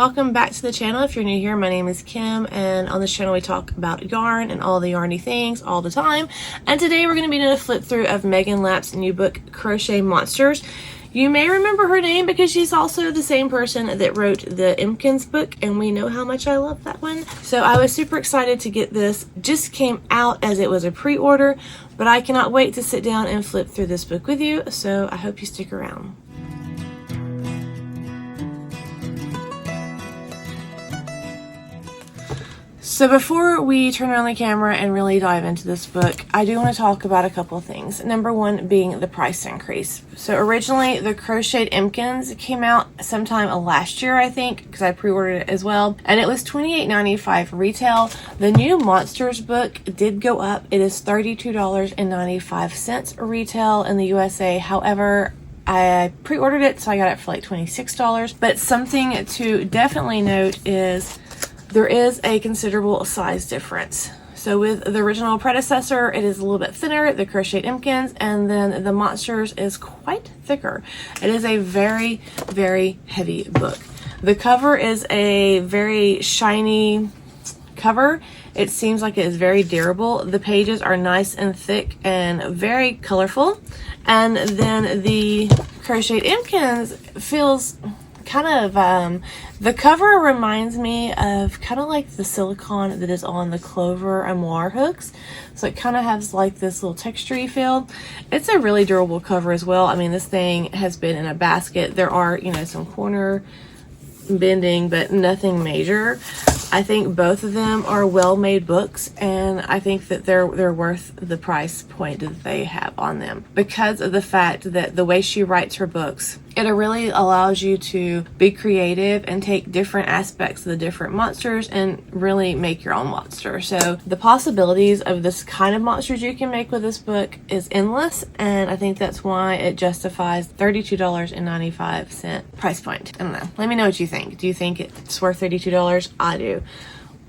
welcome back to the channel. If you're new here, my name is Kim, and on this channel we talk about yarn and all the yarny things all the time. And today we're going to be doing a flip through of Megan Lapp's new book, Crochet Monsters. You may remember her name because she's also the same person that wrote the Impkins book, and we know how much I love that one. So I was super excited to get this. Just came out as it was a pre-order, but I cannot wait to sit down and flip through this book with you, so I hope you stick around. So before we turn around the camera and really dive into this book, I do want to talk about a couple of things. Number one being the price increase. So originally the Crocheted Impkins came out sometime last year, I think, because I pre-ordered it as well, and it was $28.95 retail. The new Monsters book did go up. It is $32.95 retail in the USA. However, I pre-ordered it, so I got it for like $26. But something to definitely note is there is a considerable size difference. So with the original predecessor, it is a little bit thinner, the Crochet Impkins, and then the Monsters is quite thicker. It is a very, very heavy book. The cover is a very shiny cover. It seems like it is very durable. The pages are nice and thick and very colorful. And then the Crochet Impkins feels kind of, the cover reminds me of kind of like the silicone that is on the Clover Armoire hooks. So it kind of has like this little textury feel. It's a really durable cover as well. I mean, this thing has been in a basket. There are, you know, some corner bending, but nothing major. I think both of them are well-made books, and I think that they're worth the price point that they have on them because of the fact that the way she writes her books, it really allows you to be creative and take different aspects of the different monsters and really make your own monster. So the possibilities of this kind of monsters you can make with this book is endless, and I think that's why it justifies $32.95 price point. I don't know. Let me know what you think. Do you think it's worth $32? I do.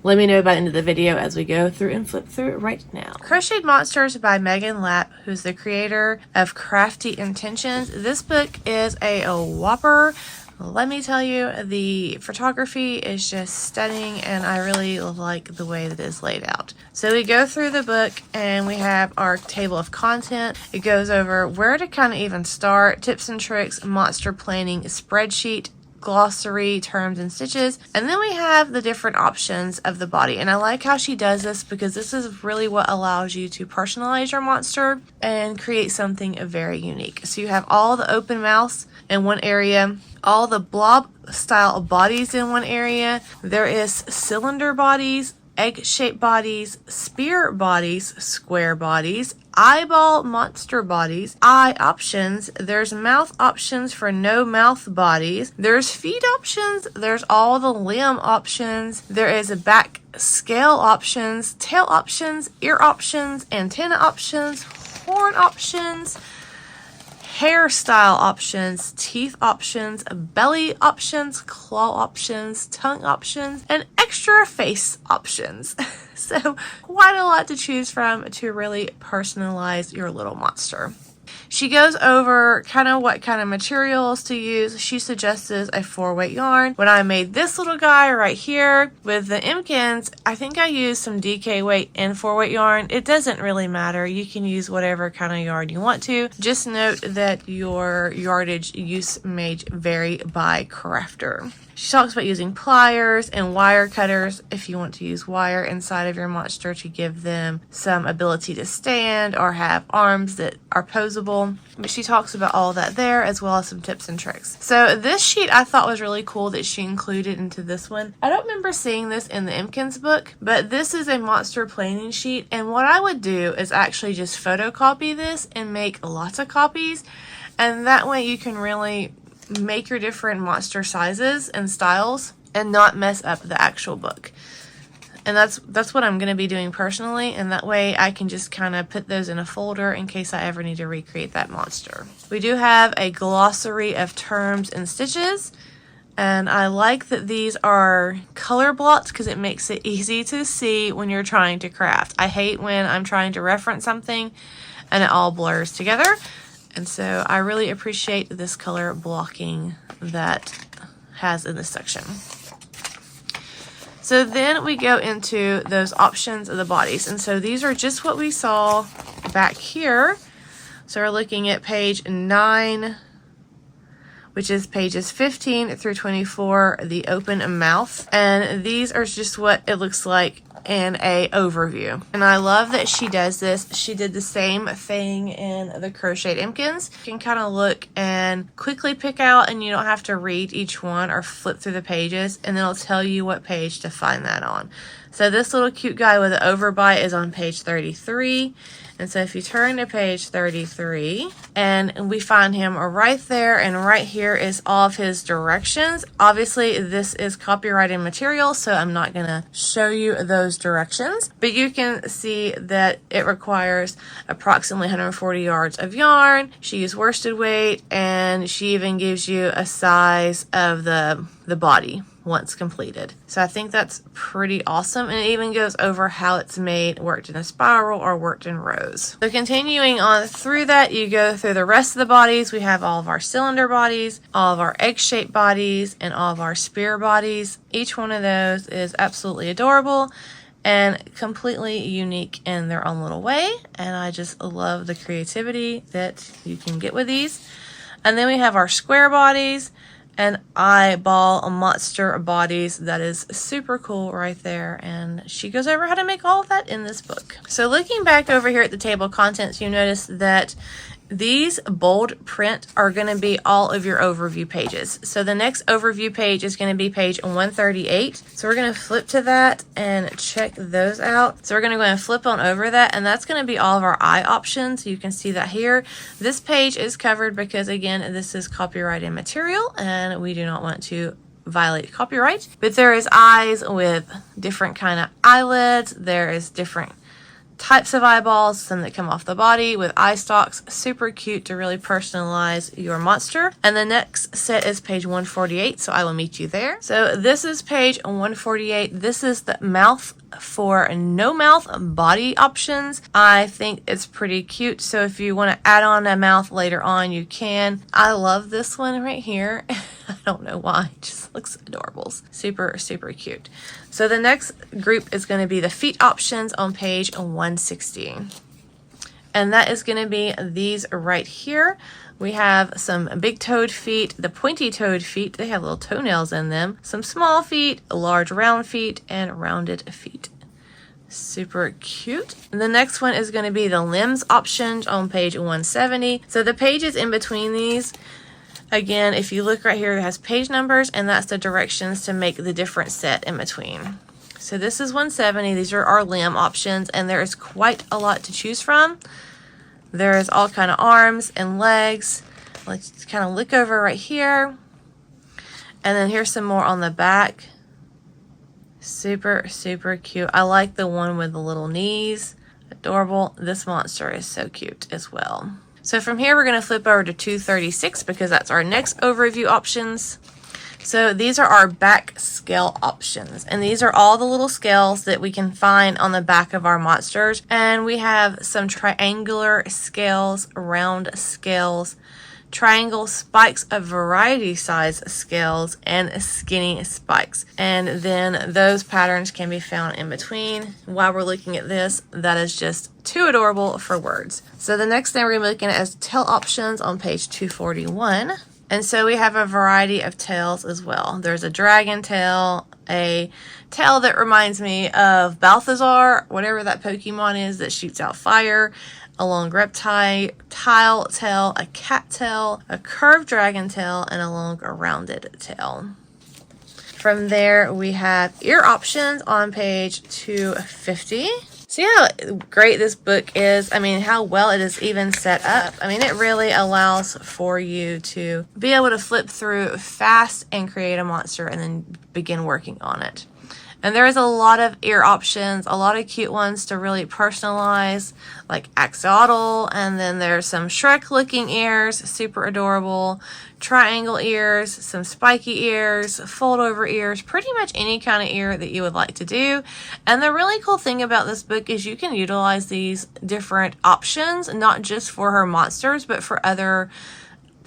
Let me know by the end of the video as we go through and flip through it right now. Crochet Monsters by Megan Lapp, who's the creator of Crafty Intentions. This book is a whopper. Let me tell you, the photography is just stunning, and I really like the way that it is laid out. So we go through the book and we have our table of content. It goes over where to kind of even start, tips and tricks, monster planning, spreadsheet, glossary, terms and stitches, and then we have the different options of the body. And I like how she does this because this is really what allows you to personalize your monster and create something very unique. So you have all the open mouths in one area, all the blob style bodies in one area. There is cylinder bodies, egg-shaped bodies, spear bodies, square bodies, eyeball monster bodies, eye options, there's mouth options for no mouth bodies, there's feet options, there's all the limb options, there is a back scale options, tail options, ear options, antenna options, horn options, hairstyle options, teeth options, belly options, claw options, tongue options, and extra face options. So quite a lot to choose from to really personalize your little monster. She goes over kind of what kind of materials to use. She suggests a 4-weight yarn. When I made this little guy right here with the Impkins, I think I used some DK weight and 4-weight yarn. It doesn't really matter. You can use whatever kind of yarn you want to. Just note that your yardage use may vary by crafter. She talks about using pliers and wire cutters if you want to use wire inside of your monster to give them some ability to stand or have arms that are posable. But she talks about all that there, as well as some tips and tricks. So this sheet I thought was really cool that she included into this one. I don't remember seeing this in the Impkins book, but this is a monster planning sheet. And what I would do is actually just photocopy this and make lots of copies. And that way you can really make your different monster sizes and styles and not mess up the actual book. And that's what I'm going to be doing personally, and that way I can just kind of put those in a folder in case I ever need to recreate that monster. We do have a glossary of terms and stitches, and I like that these are color blocked because it makes it easy to see when you're trying to craft. I hate when I'm trying to reference something and it all blurs together. And so I really appreciate this color blocking that has in this section. So then we go into those options of the bodies. And so these are just what we saw back here. So we're looking at page 9, which is pages 15 through 24, the open mouth. And these are just what it looks like in a overview. And I love that she does this. She did the same thing in the Crocheted Empkins. You can kind of look and quickly pick out, and you don't have to read each one or flip through the pages, and then it'll tell you what page to find that on. So this little cute guy with an overbite is on page 33. And so if you turn to page 33, and we find him right there, and right here is all of his directions. Obviously, this is copyrighted material, so I'm not going to show you those directions. But you can see that it requires approximately 140 yards of yarn. She used worsted weight, and she even gives you a size of the body once completed. So I think that's pretty awesome, and it even goes over how it's made, worked in a spiral or worked in rows. So continuing on through that, you go through the rest of the bodies. We have all of our cylinder bodies, all of our egg-shaped bodies, and all of our spear bodies. Each one of those is absolutely adorable and completely unique in their own little way, and I just love the creativity that you can get with these. And then we have our square bodies and eyeball monster bodies. That is super cool right there, and she goes over how to make all of that in this book. So looking back over here at the table of contents, you notice that these bold print are going to be all of your overview pages. So the next overview page is going to be page 138. So we're going to flip to that and check those out. So we're going to go and flip on over that, and that's going to be all of our eye options. You can see that here. This page is covered because, again, this is copyrighted material and we do not want to violate copyright. But there is eyes with different kind of eyelids. There is different types of eyeballs, some that come off the body with eye stalks. Super cute to really personalize your monster. And the next set is page 148, so I will meet you there. So this is page 148. This is the mouth for no mouth body options. I think it's pretty cute, so if you want to add on a mouth later on, you can. I love this one right here. I don't know why, it just looks adorable. Super, super cute. So the next group is going to be the feet options on page 160. And that is going to be these right here. We have some big-toed feet, the pointy-toed feet. They have little toenails in them. Some small feet, large round feet, and rounded feet. Super cute. And the next one is going to be the limbs options on page 170. So the pages in between these, again, if you look right here, it has page numbers, and that's the directions to make the different set in between. So this is 170. These are our limb options, and there is quite a lot to choose from. There is all kind of arms and legs. Let's kind of look over right here. And then here's some more on the back. Super, super cute. I like the one with the little knees. Adorable. This monster is so cute as well. So from here, we're going to flip over to 236 because that's our next overview options. So these are our back scale options, and these are all the little scales that we can find on the back of our monsters. And we have some triangular scales, round scales, triangle spikes, a variety size scales, and skinny spikes. And then those patterns can be found in between. While we're looking at this, that is just too adorable for words. So the next thing we're going to be looking at is tail options on page 241. And so we have a variety of tails as well. There's a dragon tail, a tail that reminds me of Balthazar, whatever that Pokemon is that shoots out fire, a long reptile tail, a cat tail, a curved dragon tail, and a long rounded tail. From there, we have ear options on page 250. See how great this book is? I mean, how well it is even set up. I mean, it really allows for you to be able to flip through fast and create a monster and then begin working on it. And there is a lot of ear options, a lot of cute ones to really personalize, like axolotl, and then there's some Shrek-looking ears, super adorable, triangle ears, some spiky ears, fold-over ears, pretty much any kind of ear that you would like to do. And the really cool thing about this book is you can utilize these different options, not just for her monsters, but for other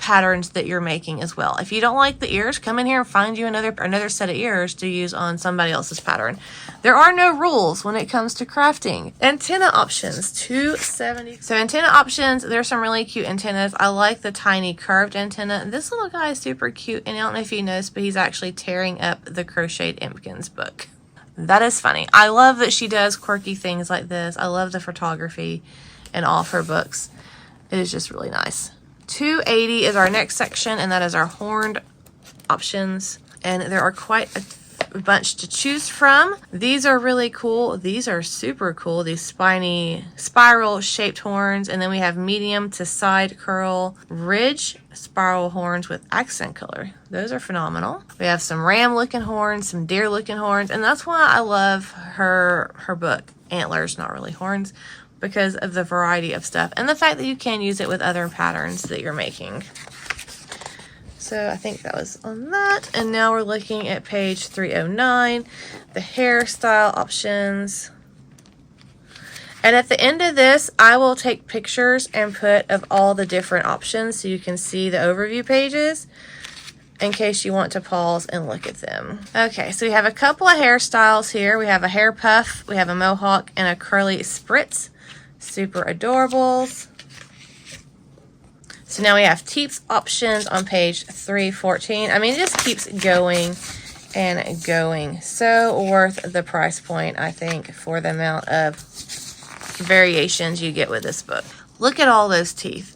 patterns that you're making as well. If you don't like the ears, come in here and find you another set of ears to use on somebody else's pattern. There are no rules when it comes to crafting. Antenna options, $2.70. So antenna options, there's some really cute antennas. I like the tiny curved antenna. This little guy is super cute, and I don't know if you noticed, but he's actually tearing up the Crocheted Impkins book. That is funny. I love that she does quirky things like this. I love the photography in all of her books. It is just really nice. $2.80 is our next section, and that is our horned options. And there are quite a bunch to choose from. These are really cool. These are super cool. These spiny spiral shaped horns. And then we have medium to side curl ridge spiral horns with accent color. Those are phenomenal. We have some ram looking horns, some deer looking horns. And that's why I love her book. Antlers, not really horns, because of the variety of stuff and the fact that you can use it with other patterns that you're making. So I think that was on that. And now we're looking at page 309, the hairstyle options. And at the end of this, I will take pictures and put of all the different options so you can see the overview pages in case you want to pause and look at them. Okay, so we have a couple of hairstyles here. We have a hair puff, we have a mohawk, and a curly spritz. Super adorables. So now we have teeps options on page 314. I mean, it just keeps going and going. So worth the price point, I think, for the amount of variations you get with this book. Look at all those teeth.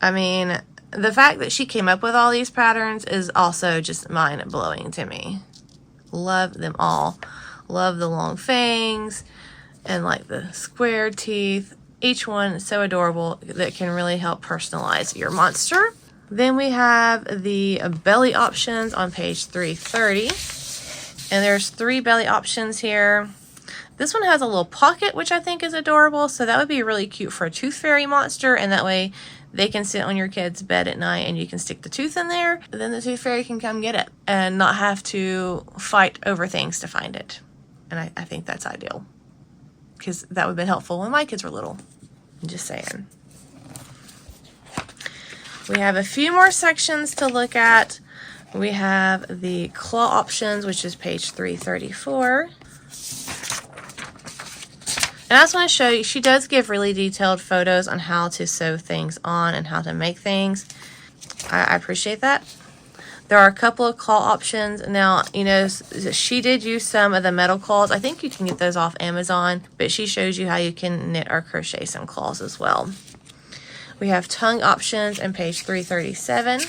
I mean, the fact that she came up with all these patterns is also just mind-blowing to me. Love them all. Love the long fangs and like the squared teeth. Each one is so adorable that can really help personalize your monster. Then we have the belly options on page 330. And there's 3 belly options here. This one has a little pocket, which I think is adorable. So that would be really cute for a tooth fairy monster. And that way they can sit on your kid's bed at night and you can stick the tooth in there. And then the tooth fairy can come get it and not have to fight over things to find it. And I think that's ideal, because that would have been helpful when my kids were little. I'm just saying. We have a few more sections to look at. We have the claw options, which is page 334. And I just want to show you, she does give really detailed photos on how to sew things on and how to make things. I appreciate that. There are a couple of claw options. Now, you know, she did use some of the metal claws. I think you can get those off Amazon, but she shows you how you can knit or crochet some claws as well. We have tongue options on page 337.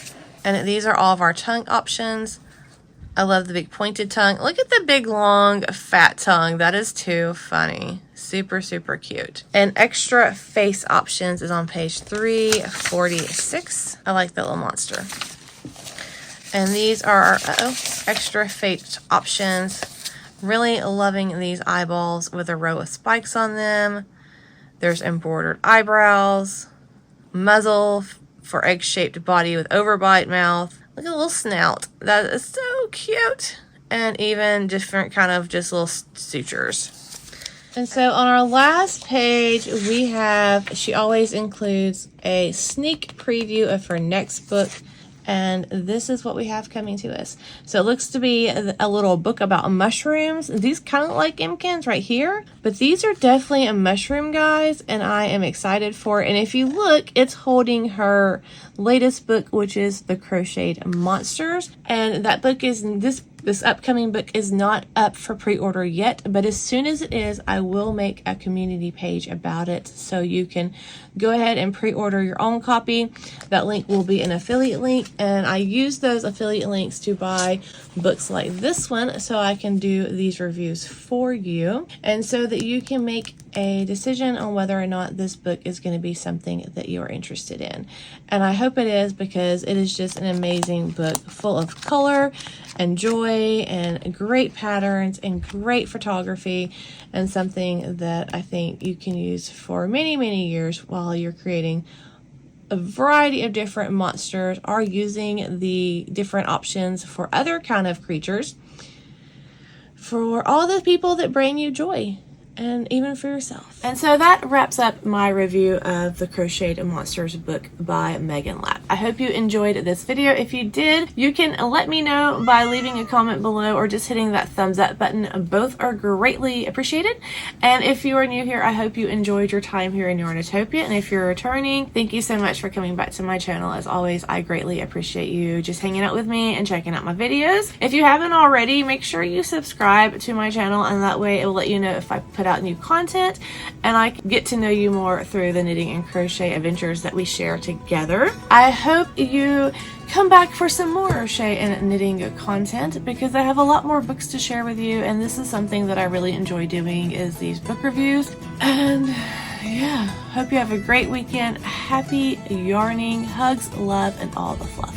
And these are all of our tongue options. I love the big pointed tongue. Look at the big, long, fat tongue. That is too funny. Super, super cute. And extra face options is on page 346. I like that little monster. And these are our extra face options. Really loving these eyeballs with a row of spikes on them. There's embroidered eyebrows, muzzle for egg-shaped body with overbite mouth. Look at the little snout. That is so cute. And even different kind of just little sutures. And so on our last page, we have, she always includes a sneak preview of her next book. And this is what we have coming to us. So it looks to be a little book about mushrooms. These kind of look like Impkins right here, but these are definitely a mushroom, guys, and I am excited for it. And if you look, it's holding her latest book, which is the Crochet Monsters. And that book is, this upcoming book is not up for pre-order yet, but as soon as it is, I will make a community page about it so you can go ahead and pre-order your own copy. That link will be an affiliate link, and I use those affiliate links to buy books like this one so I can do these reviews for you, and so that you can make a decision on whether or not this book is going to be something that you are interested in. And I hope it is, because it is just an amazing book full of color and joy and great patterns and great photography, and something that I think you can use for many, many years while you're creating a variety of different monsters or using the different options for other kind of creatures for all the people that bring you joy. and even for yourself. And so that wraps up my review of the Crochet Monsters book by Megan Lapp. I hope you enjoyed this video. If you did, you can let me know by leaving a comment below or just hitting that thumbs up button. Both are greatly appreciated. And if you are new here, I hope you enjoyed your time here in Yarnitopia. And if you're returning, thank you so much for coming back to my channel. As always, I greatly appreciate you just hanging out with me and checking out my videos. If you haven't already, make sure you subscribe to my channel, and that way it will let you know if I put out new content, and I can get to know you more through the knitting and crochet adventures that we share together. I hope you come back for some more crochet and knitting content, because I have a lot more books to share with you, and this is something that I really enjoy doing, is these book reviews. And yeah, hope you have a great weekend. Happy yarning, hugs, love, and all the fluff.